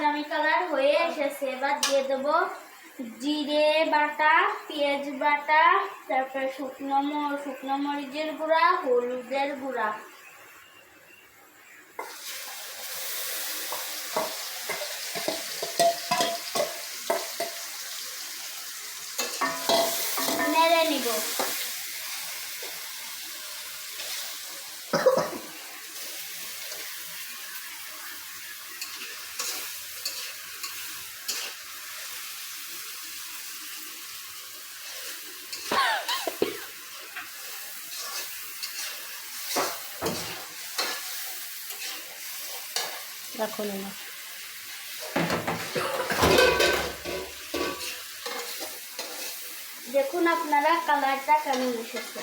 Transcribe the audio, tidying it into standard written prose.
বাদামি কালার হয়ে এসেছে। এবার দিয়ে দেবো জিরে বাটা, পেঁয়াজ বাটা, তারপরে শুকনো মরিচের গুঁড়া, হলুদের গুঁড়া। নেড়ে নিব। রাখুন না, দেখুন আপনারা কালারটা কেমন এসেছে।